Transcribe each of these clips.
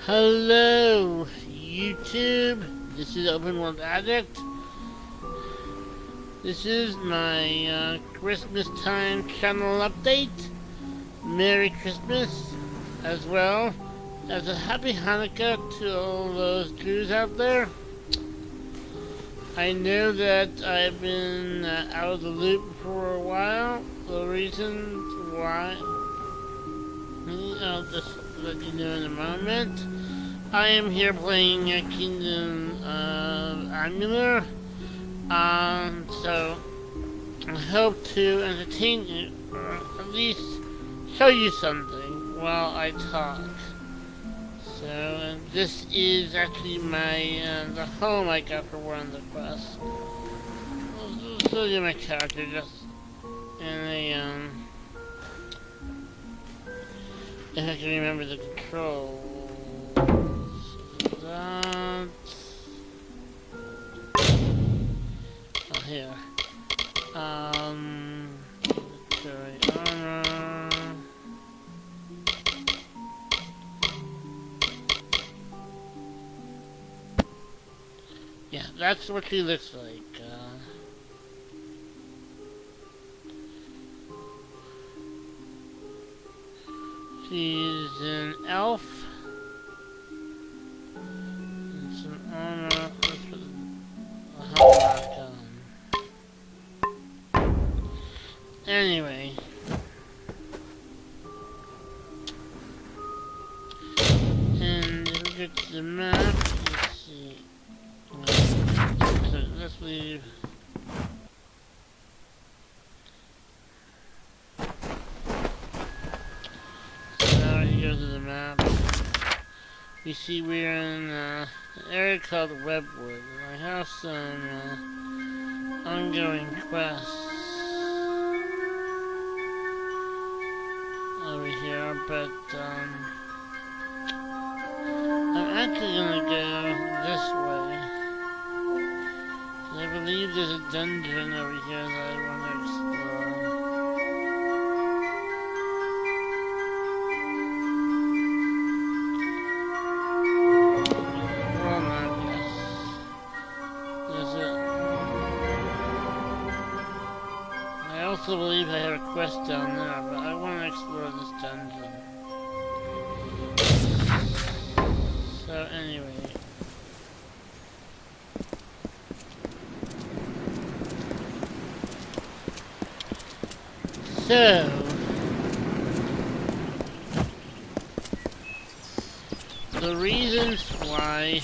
Hello, YouTube. This is OpenWorldAddict. This is my Christmas time channel update. Merry Christmas, as well as a Happy Hanukkah to all those Jews out there. I know that I've been out of the loop for a while. The reason why, I'll just let you know in a moment. I am here playing Kingdom of Amulet. So I hope to entertain you, or at least show you something while I talk. So this is actually my the home I got for one of the quests. I'll show you my character just in a if I can remember the controls. That. Oh, here. Military armor. Yeah, that's what she looks like. She's an elf. And some armor. Let's put a helmet on. Anyway. And if we get to the map, let's see. Let's leave. To the map. You see we're in an area called Webwood. I have some ongoing quests over here, but I'm actually gonna go this way. I believe there's a dungeon over here that I want to explore. I also believe I have a quest down there, but I want to explore this dungeon. So anyway. So the reasons why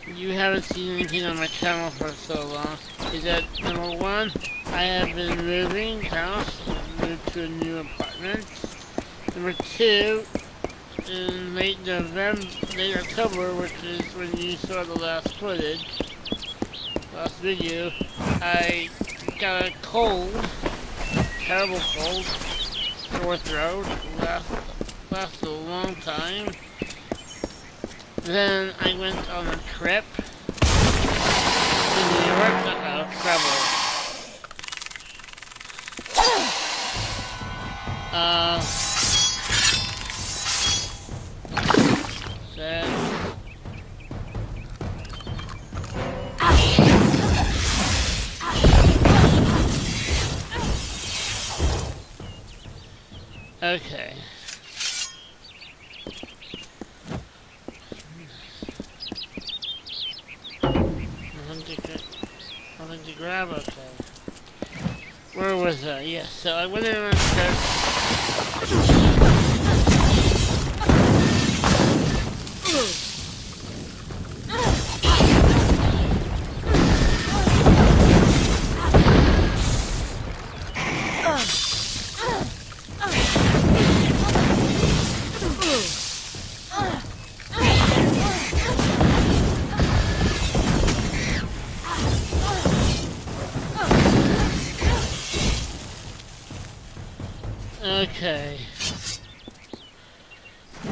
you haven't seen anything on my channel for so long is that, number one, I have been moving house, moved to a new apartment. Number two, in late October, which is when you saw the last footage, last video, I got a cold, terrible cold, sore throat, lasted a long time. Then I went on a trip to New York, travel. Okay. Nothing to grab, okay. Where was I? Yes, so I went in on a trip. Okay.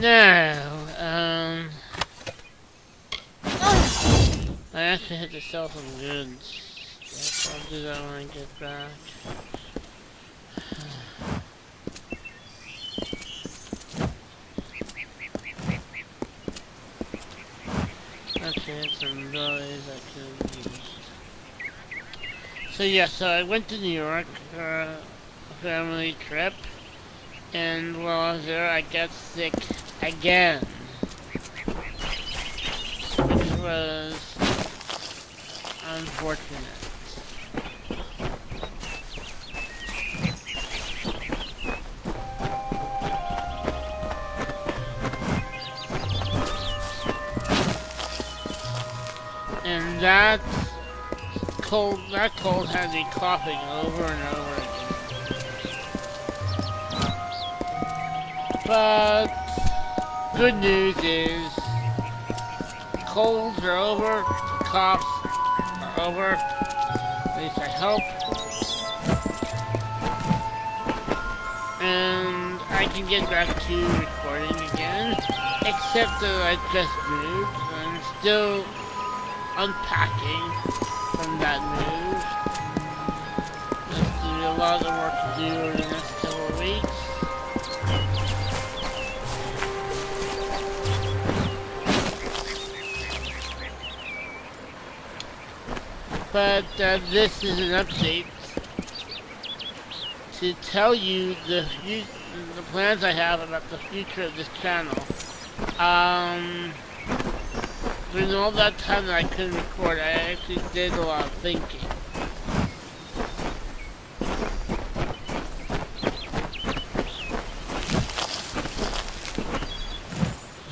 Now, I actually had to sell some goods. So I'll do that when I get back. So yeah, so I went to New York for a family trip, and while I was there, I got sick again, which was unfortunate. And that cold had me coughing over and over again. But good news is colds are over, coughs are over, at least I hope. And I can get back to recording again, except that I just moved. I'm still unpacking from that move. There's a lot of work to do over the next couple of weeks. But this is an update to tell you the plans I have about the future of this channel. During all that time that I couldn't record, I actually did a lot of thinking.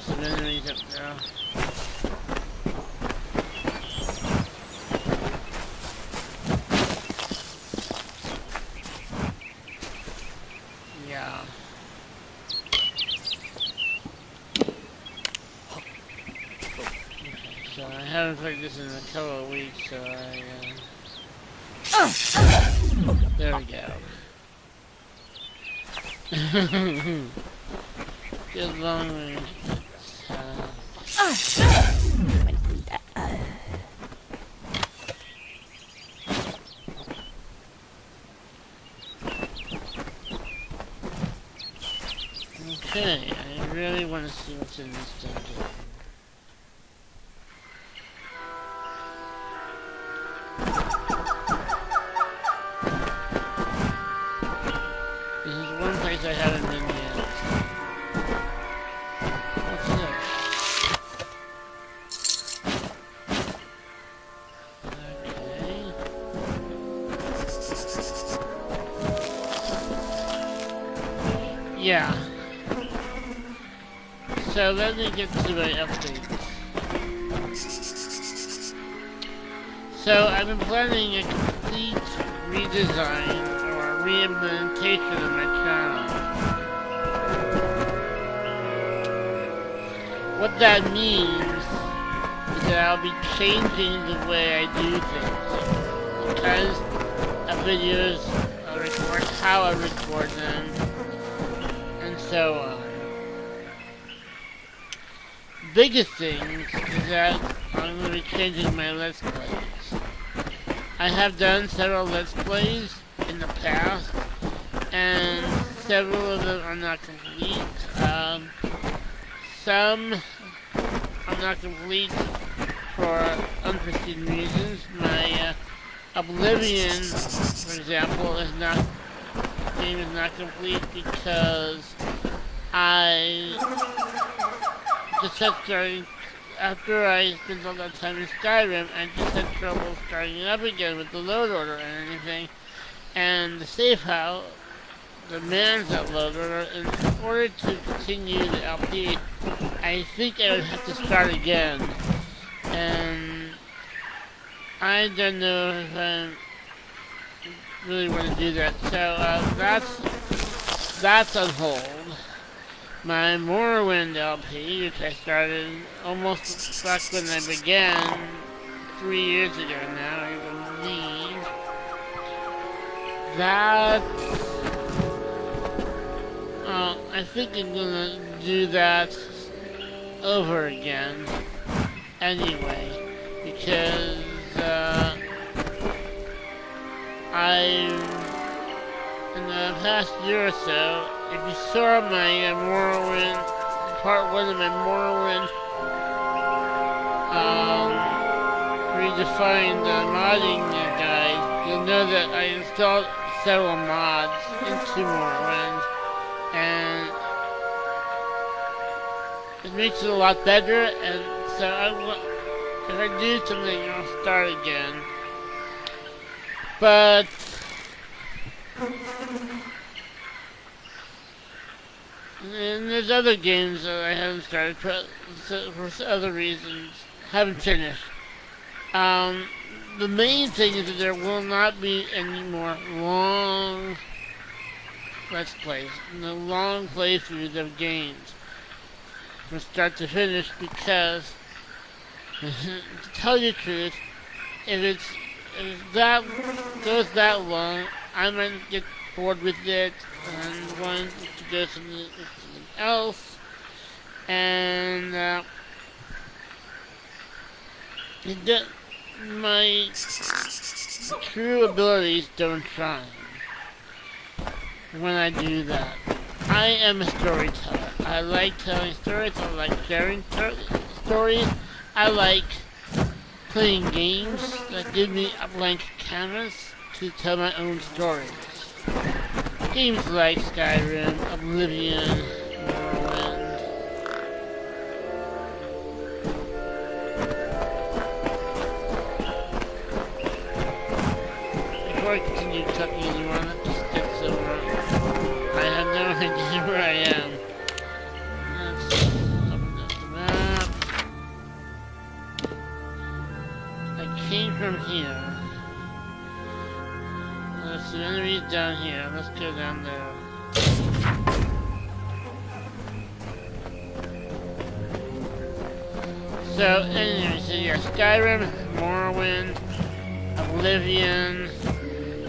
Some enemies up there. Yeah. So I haven't played this in a couple of weeks, so there we go. Good long range. Okay, I really want to see what's in this dungeon. This is one place I haven't been yet. What's this? Okay. Yeah. So let me get to my update. So I've been planning a complete redesign or reimplementation of my channel. What that means is that I'll be changing the way I do things. The kinds of videos I record, how I record them, and so on. Biggest thing is that I'm going to be changing my Let's Plays. I have done several Let's Plays in the past, and several of them are not complete. Some are not complete for unforeseen reasons. My Oblivion, for example, game is not complete because after I spent all that time in Skyrim, I just had trouble starting it up again with the load order and anything. And the save house demands that load order. In order to continue the LP, I think I would have to start again. And I don't know if I really want to do that. So that's on hold. My Morrowind LP, which I started almost back when I began 3 years ago now, I believe. I think I'm gonna do that over again anyway, because in the past year or so, if you saw my Morrowind, part 1 of my Morrowind redefined modding guide, you'll know that I installed several mods into Morrowind, and it makes it a lot better, and so if I do something, I'll start again. But and there's other games that I haven't started for other reasons. Haven't finished. The main thing is that there will not be any more long Let's Plays, no long playthroughs of games from start to finish, because to tell you the truth, if that goes that long, I might get bored with it and want to go to something else, and my true abilities don't shine when I do that. I am a storyteller. I like telling stories. I like sharing stories. I like playing games that give me a blank canvas to tell my own stories. Games like Skyrim, Oblivion, Morrowind. Before I continue talking, you want to just get somewhere. I have no idea where I am. Let's open up the map. I came from here. Let's see, enemies down here. Let's go down there. So, anyway, so yeah, Skyrim, Morrowind, Oblivion,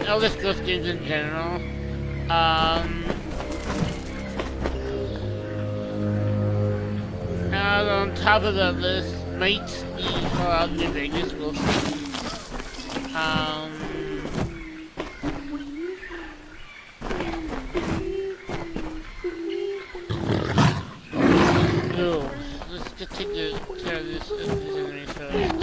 Elder Scrolls games in general. Out on top of that list might be Fallout New Vegas, we'll see. Let's just take care of this enemy first.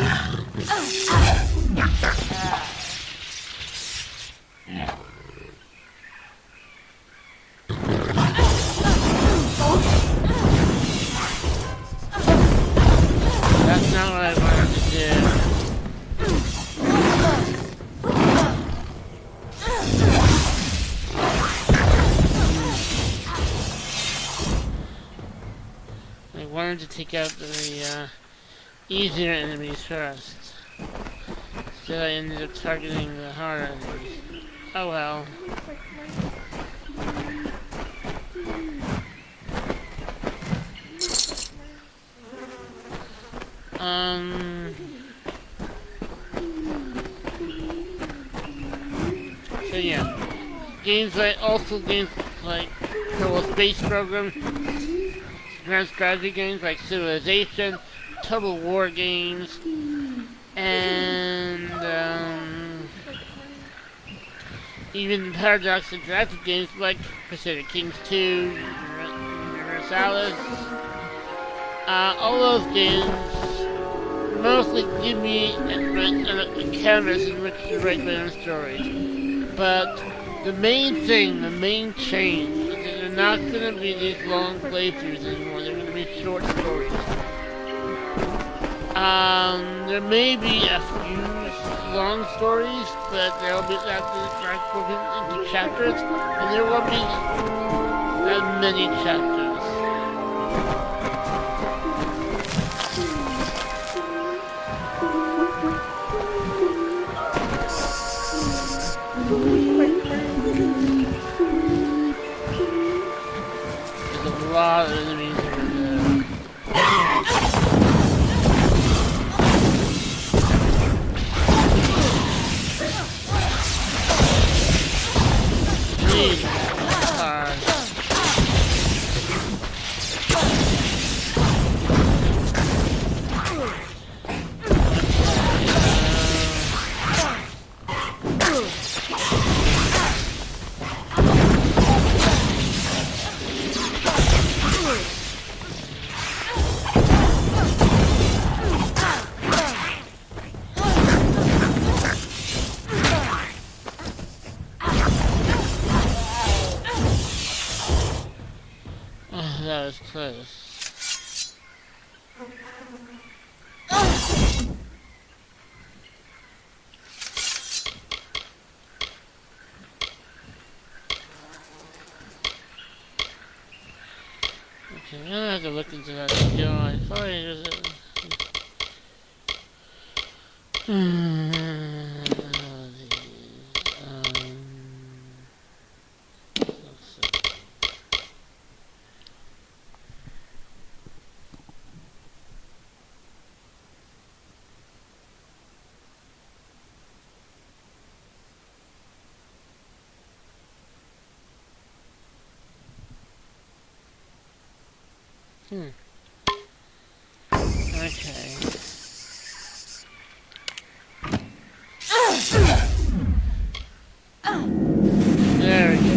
That's not what I wanted to do. I wanted to take out the easier enemies first. So I ended up targeting the harder enemies. Oh well. So yeah. Games like Kerbal Space Program, grand strategy games like Civilization, Total War games, and even Paradox Interactive games like Crusader Kings 2, Universalis. All those games mostly give me a canvas in which to write my own stories. But the main thing, the main change, is that they're not going to be these long playthroughs anymore. They're going to be short stories. There may be a few long stories, but they'll be broken into chapters, and there won't be that many chapters. There's a lot of enemies over there. was close. Okay, I'm gonna have to look into that skill. I thought it was let's see. Okay. There we go.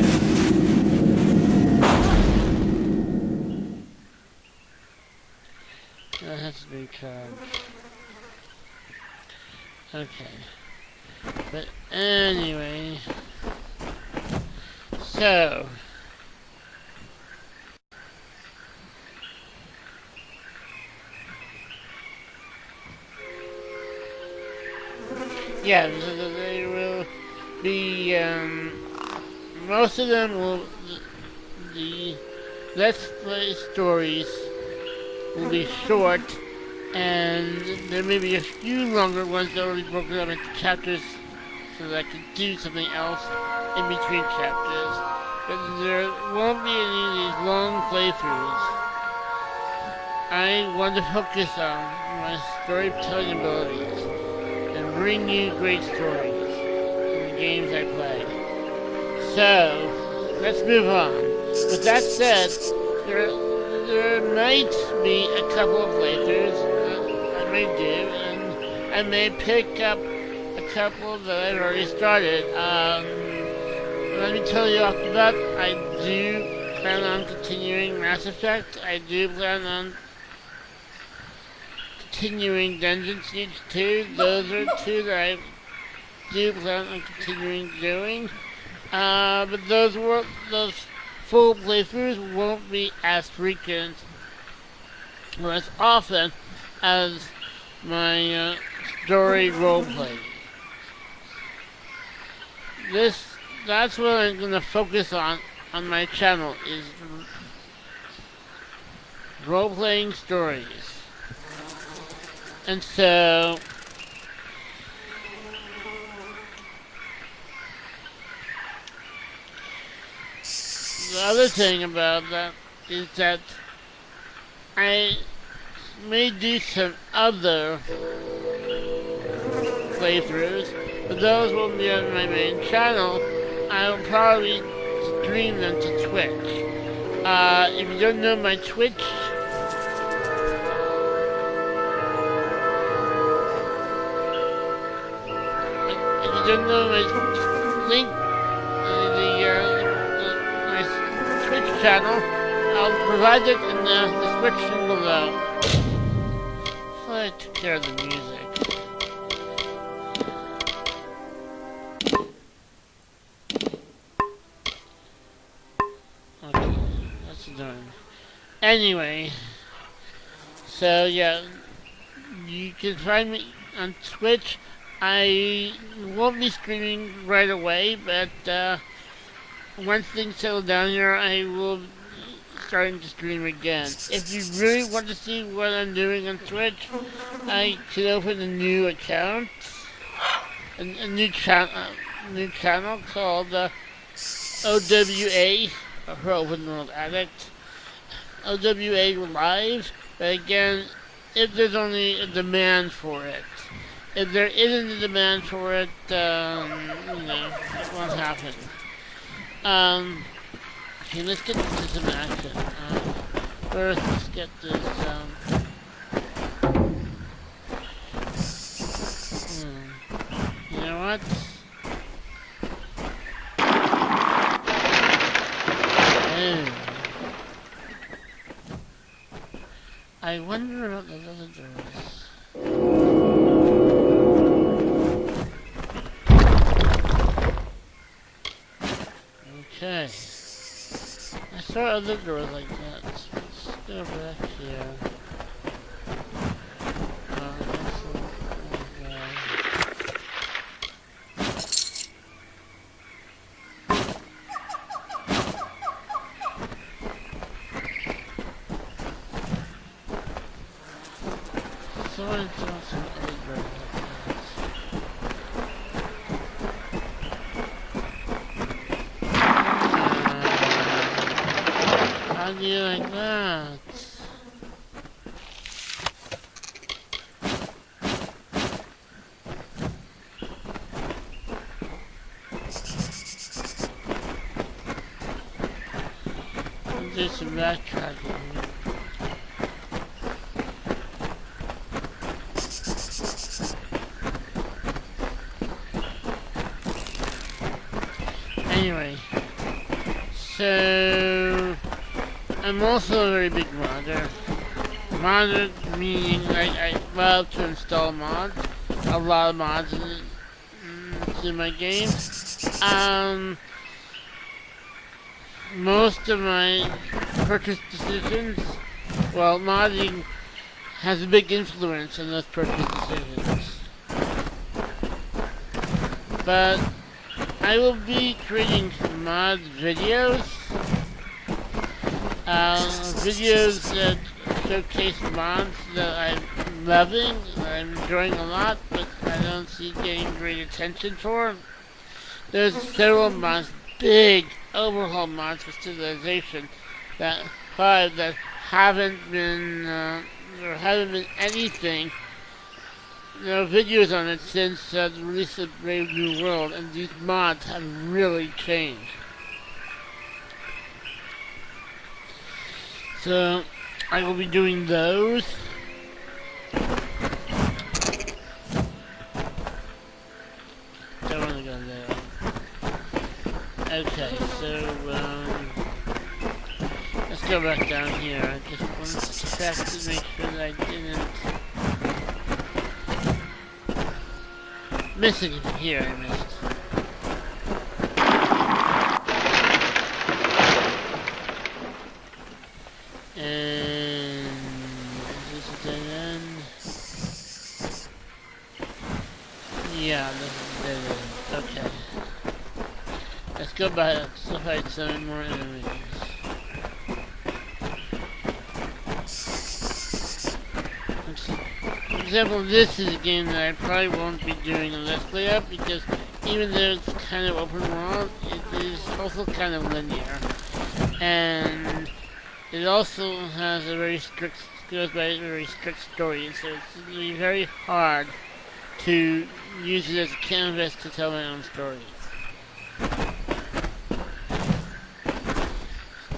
That has to be charged. Okay. But anyway. So. Yeah, they will be, most of them will, the Let's Play stories will be short, and there may be a few longer ones that will be broken up into chapters so that I can do something else in between chapters. But there won't be any of these long playthroughs. I want to focus on my storytelling abilities and bring you great stories in the games I play. So, let's move on. With that said, there might be a couple of playthroughs that I may do, and I may pick up a couple that I've already started. Let me tell you off the bat, I do plan on continuing Mass Effect. I do plan on continuing Dungeon Siege 2. Those are two that I do plan on continuing doing. But those full playthroughs won't be as frequent or as often as my story roleplay. That's what I'm gonna focus on my channel, is role-playing stories. And so the other thing about that is that I may do some other playthroughs, but those won't be on my main channel. I will probably stream them to Twitch. If you don't know my Twitch, don't know my link, my Twitch channel, I'll provide it in the description below. So I took care of the music. Okay, that's done. Anyway, so yeah, you can find me on Twitch. I won't be streaming right away, but once things settle down here, I will be starting to stream again. If you really want to see what I'm doing on Twitch, I could open a new account, a new channel called OWA, for OpenWorldAddict, OWA Live. But again, if there's only a demand for it. If there isn't a demand for it, it won't happen. Okay, let's get into some action. First, let's get this, you know what? I wonder about those other doors. Okay. I saw other doors like that. Let's Go back here. This will go. Someone throw some egg how do you like that? Do some backtracking. Anyway, so I'm also a very big modder. Modder meaning I love to install mods. A lot of mods in my games. Most of my purchase decisions, well, modding has a big influence on those purchase decisions. But I will be creating mod videos. Videos that showcase mods that I'm loving, that I'm enjoying a lot, but I don't see getting great attention for. There's several mods, big overhaul mods for Civilization that haven't been there haven't been anything. There are videos on it since the release of Brave New World, and these mods have really changed. So I will be doing those. Don't want to go there. Okay, so let's go back down here. I just wanted to check to make sure that I didn't miss anything here. I missed. And is this a dead end? Yeah, this is a dead end. Okay. Let's go back. Let's fight some more enemies. For example, this is a game that I probably won't be doing a Let's Play of because even though it's kind of open world, it is also kind of linear. And it also has a very strict, goes by a very strict story, so it's going to be very hard to use it as a canvas to tell my own stories.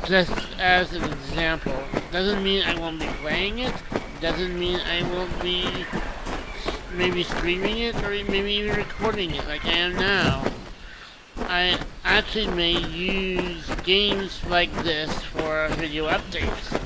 Just as an example, doesn't mean I won't be playing it, doesn't mean I won't be maybe streaming it or maybe even recording it like I am now. I actually may use games like this for video updates.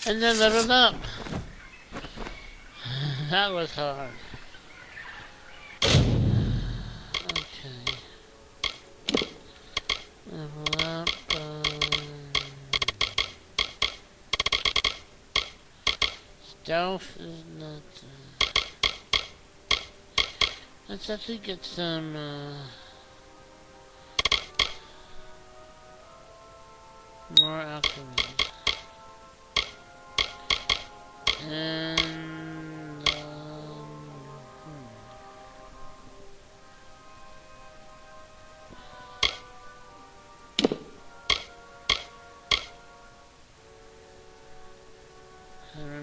And then leveled up. That was hard. Okay. Level up. Stealth is not. Let's actually get some. More alchemy. And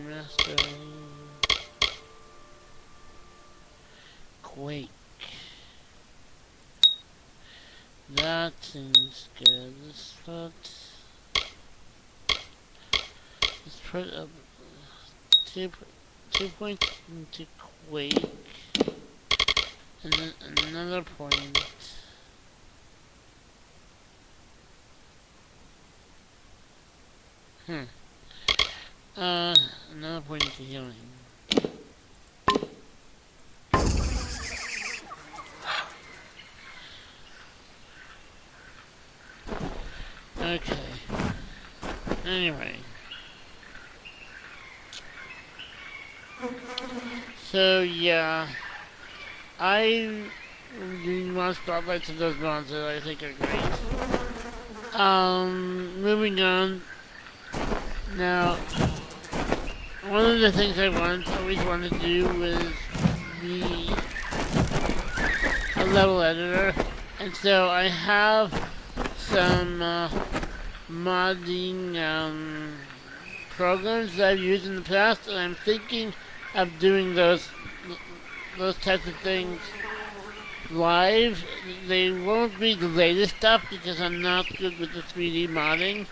mastering Quake. That seems good. Let's put a two points into Quake, and then another point. Another point into healing. Okay. Anyway. So, yeah. I do want spotlights of those mods that I think are great. Moving on. Now, one of the things I always wanted to do was be a level editor. And so I have some modding programs that I've used in the past, and I'm thinking of doing those types of things live. They won't be the latest stuff because I'm not good with the 3D modding.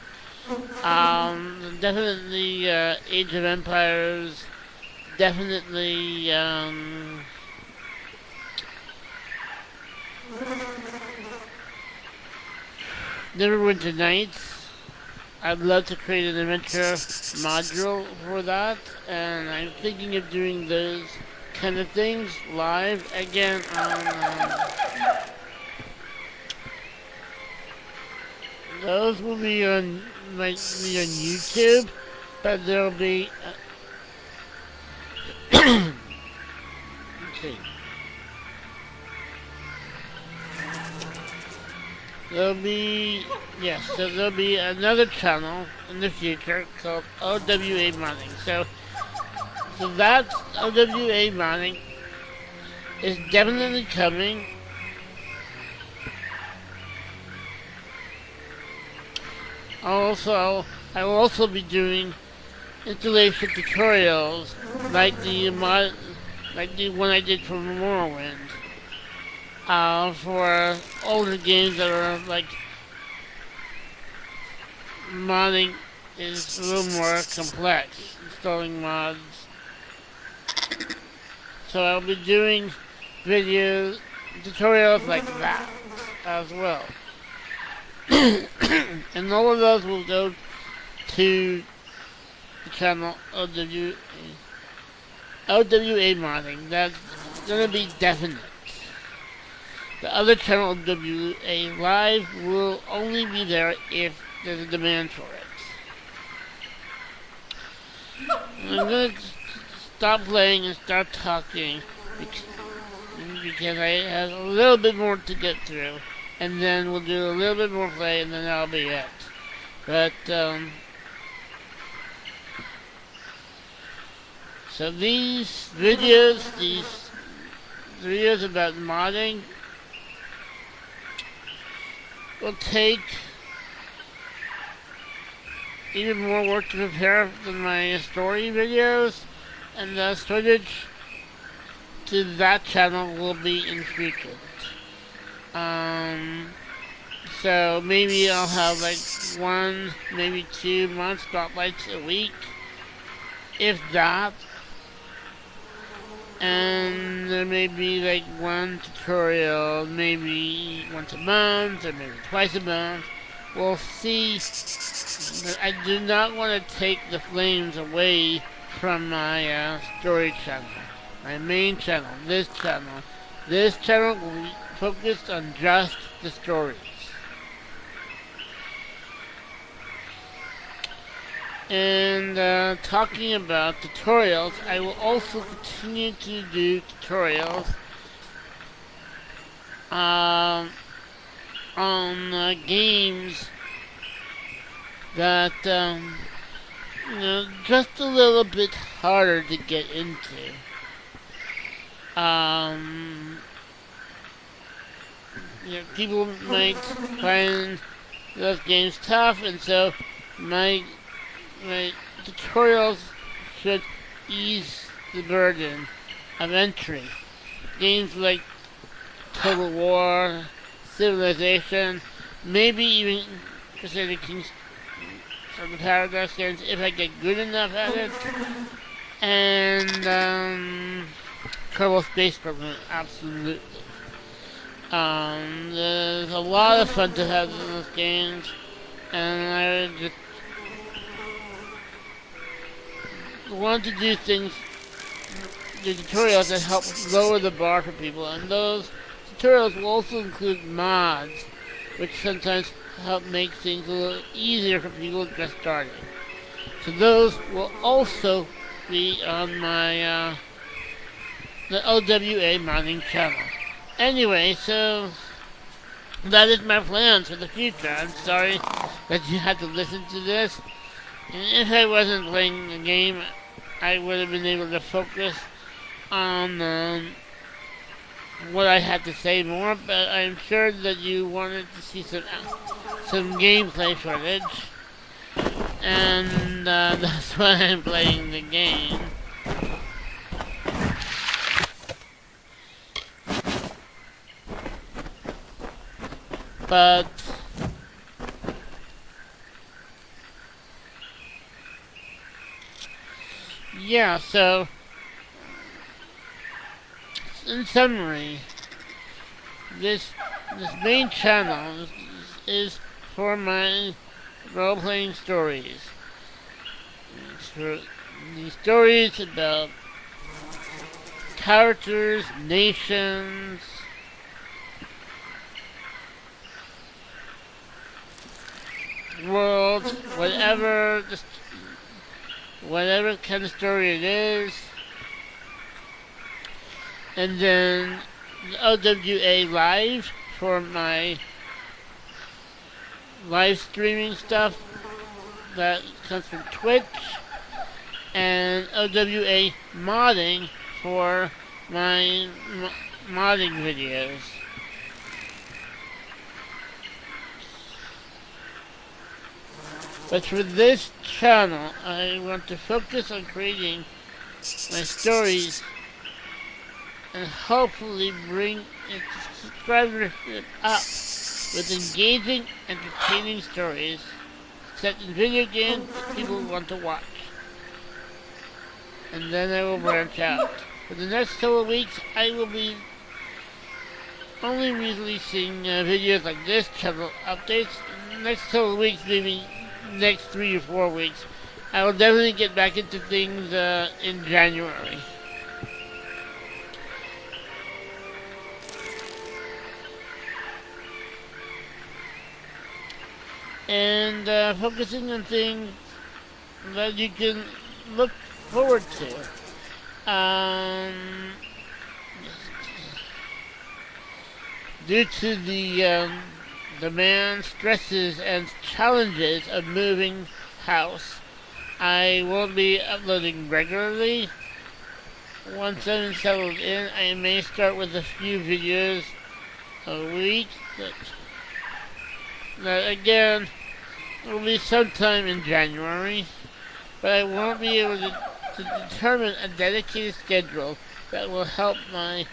Definitely Age of Empires, definitely Neverwinter Nights. I'd love to create an adventure module for that, and I'm thinking of doing those kind of things live again on. Those will be might be on YouTube, but there'll be. Okay. There'll be, yes, so there'll be another channel in the future called OWA Modding. So that OWA Modding is definitely coming. Also, I will also be doing installation tutorials like the one I did for Morrowind. For older games that are like modding is a little more complex, installing mods. So I'll be doing videos, tutorials like that as well. And all of those will go to the channel OWA Modding. That's gonna be definite. The other channel, WA Live, will only be there if there's a demand for it. I'm going to stop playing and start talking because I have a little bit more to get through. And then we'll do a little bit more play and then that'll be it. But, so these videos about modding will take even more work to prepare than my story videos, and the storage to that channel will be infrequent. So maybe I'll have like 1, maybe 2 mod spotlights a week, if that. And there may be like 1 tutorial, maybe once a month, or maybe twice a month. We'll see. But I do not want to take the flames away from my story channel. My main channel, this channel. This channel will be focused on just the stories. And talking about tutorials, I will also continue to do tutorials on games that just a little bit harder to get into. People might find those games tough, and so my tutorials should ease the burden of entry. Games like Total War, Civilization, maybe even Crusader Kings of the Paradox games if I get good enough at it. And Kerbal Space Program, absolutely. There's a lot of fun to have in those games, and I just want to do things, the tutorials that help lower the bar for people, and those tutorials will also include mods, which sometimes help make things a little easier for people just starting. So those will also be on my the OWA modding channel. Anyway, so that is my plans for the future. I'm sorry that you had to listen to this. And if I wasn't playing the game, I would have been able to focus on what I had to say more, but I'm sure that you wanted to see some gameplay footage, and that's why I'm playing the game. But yeah, so in summary, this main channel is for my role-playing stories. It's for these stories about characters, nations, worlds, whatever kind of story it is. And then the OWA Live for my live streaming stuff that comes from Twitch, and OWA Modding for my modding videos. But for this channel, I want to focus on creating my stories and hopefully bring its subscribership up with engaging, entertaining stories set in video games that people want to watch. And then I will branch out. For the next couple of weeks, I will be only releasing videos like this, channel updates. In the next couple of weeks, maybe next 3 or 4 weeks, I will definitely get back into things in January. And focusing on things that you can look forward to. Due to the demands, stresses, and challenges of moving house, I won't be uploading regularly. Once I'm settled in, I may start with a few videos a week, that again will be sometime in January, but I won't be able to determine a dedicated schedule that will help my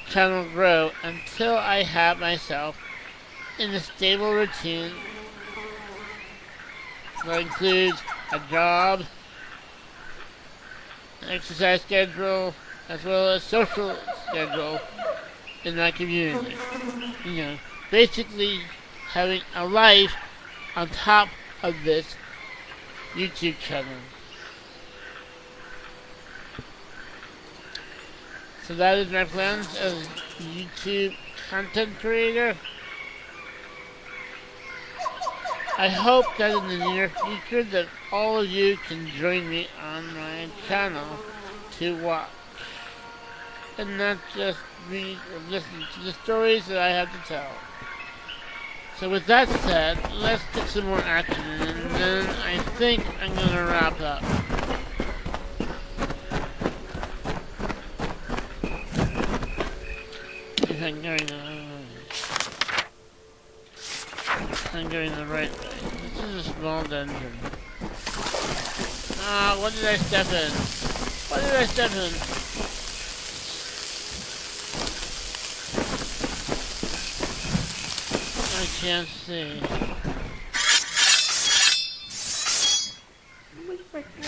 channel grow until I have myself in a stable routine that includes a job, an exercise schedule, as well as social schedule in my community. You know, basically having a life on top of this YouTube channel. So that is my plans as a YouTube content creator. I hope that in the near future that all of you can join me on my channel to watch. And not just read or listen to the stories that I have to tell. So with that said, let's get some more action, and then I think I'm going to wrap up. If I'm going the right way. This is a small dungeon. Ah, what did I step in? What did I step in? I can't see. Okay.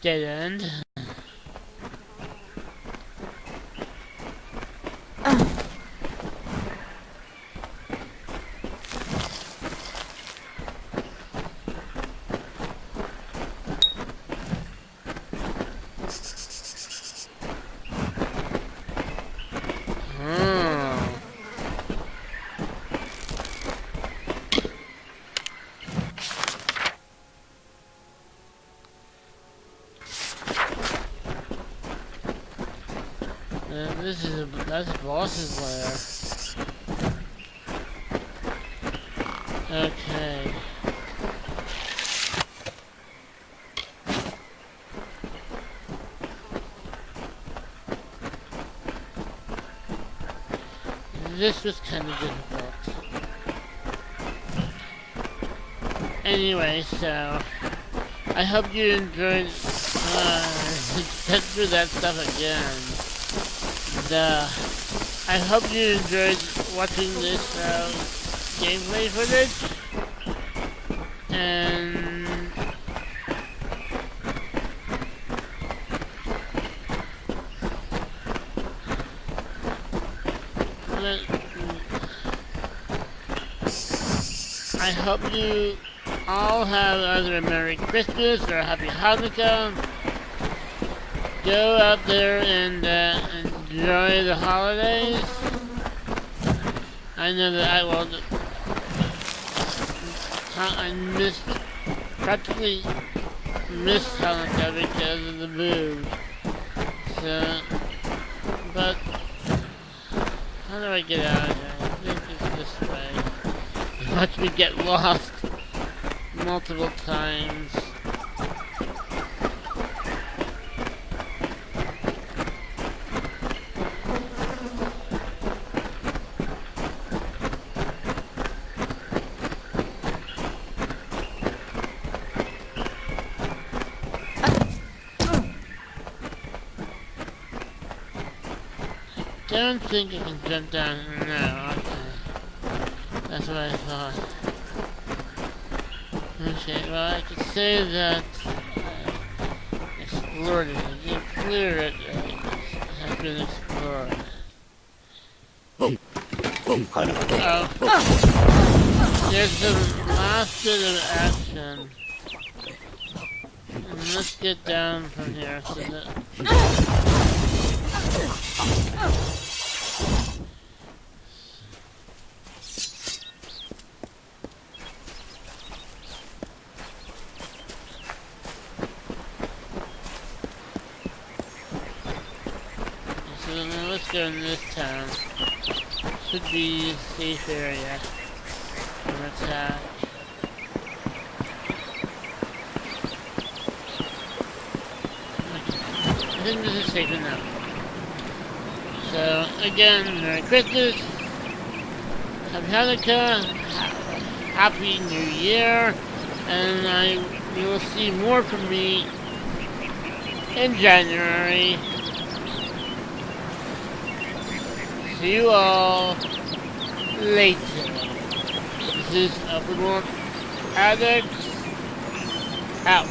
Dead end. That's boss's lair. Okay. This was kind of difficult. Anyway, so I hope you enjoyed get through that stuff again. I hope you enjoyed watching this gameplay footage, and I hope you all have either a Merry Christmas or a Happy Hanukkah. Go out there and enjoy the holidays. I know that practically missed Hanukkah because of the move. So, but how do I get out of here? I think it's this way. Watch me get lost multiple times. I don't think I can jump down. No, okay. That's what I thought. Okay, well, I could say that explored it. You clear it has been explored. There's the last bit of action. And let's get down from here. So let's go in this town. Should be a safe area from attack. I think this is safe enough. So again, Merry Christmas, Happy Hanukkah, Happy New Year, and you will see more from me in January. See you all later. This is OpenWorldAddict out.